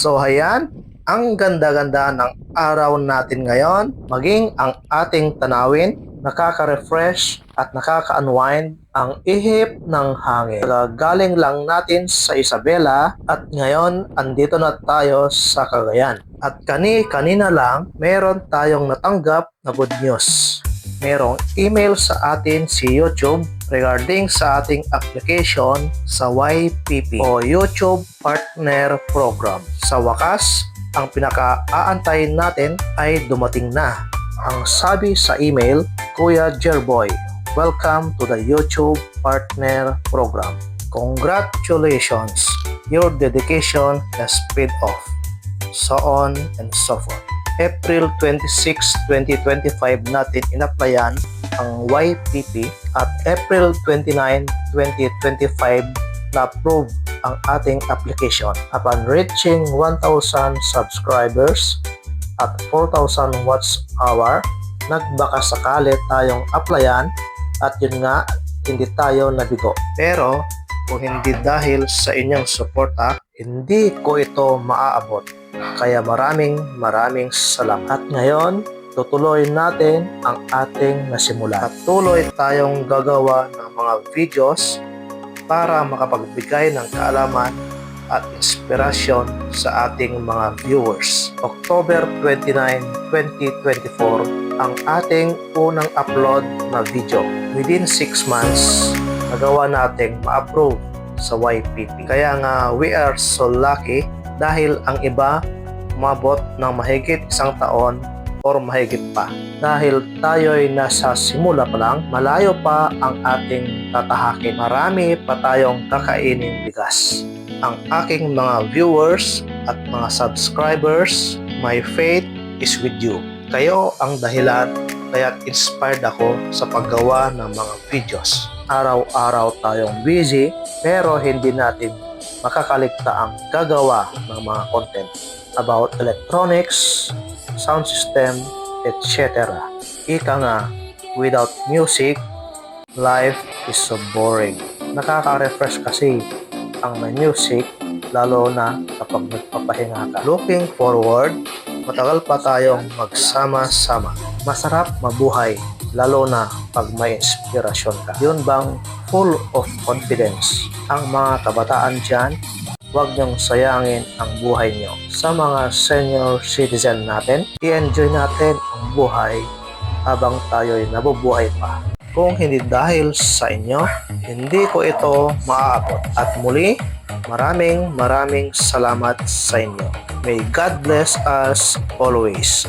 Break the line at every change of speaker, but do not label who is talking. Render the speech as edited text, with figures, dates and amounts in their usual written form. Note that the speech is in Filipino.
So ayan, ang ganda-ganda ng araw natin ngayon, maging ang ating tanawin, nakaka-refresh at nakaka-unwind ang ihip ng hangin. Galing lang natin sa Isabela at ngayon andito na tayo sa Cagayan. At kanina lang, meron tayong natanggap na good news. Merong email sa atin si YouTube regarding sa ating application sa YPP o YouTube Partner Program. Sa wakas, ang pinaka-aantayin natin ay dumating na. Ang sabi sa email, Kuya Jerboy, welcome to the YouTube Partner Program. Congratulations, your dedication has paid off. So on and so forth. April 26, 2025 natin in-applyan ang YPP at April 29, 2025 na-approve ang ating application. Upon reaching 1,000 subscribers at 4,000 watch hour, nagbaka sakali tayong applyan at yun nga, hindi tayo nabigo. Pero kung hindi dahil sa inyong suporta, hindi ko ito maaabot. Kaya maraming salamat. At ngayon, tutuloy natin ang ating nasimula. At tuloy tayong gagawa ng mga videos para makapagbigay ng kaalaman at inspirasyon sa ating mga viewers. October 29, 2024 ang ating unang upload na video. Within 6 months, nagawa nating ma-approve sa YPP. Kaya nga we are so lucky dahil ang iba umabot ng mahigit 1 taon or mahigit pa. Dahil tayo'y nasa simula pa lang, malayo pa ang ating tatahakin. Marami pa tayong kakainin bigas. Ang aking mga viewers at mga subscribers, my faith is with you. Kayo ang dahilan kaya inspired ako sa paggawa ng mga videos. Araw-araw tayong busy pero hindi natin makakaligta ang gagawa ng mga content about electronics, sound system, etc. Ika nga, without music, life is so boring. Nakaka-refresh kasi ang may music, lalo na kapag nagpapahinga ka. Looking forward, matagal pa tayong magsama-sama. Masarap mabuhay, lalo na pag may inspirasyon ka. Yun bang full of confidence? Ang mga kabataan dyan, huwag niyong sayangin ang buhay niyo. Sa mga senior citizen natin, i-enjoy natin ang buhay habang tayo'y nabubuhay pa. Kung hindi dahil sa inyo, hindi ko ito maaabot. At muli, maraming salamat sa inyo. May God bless us always.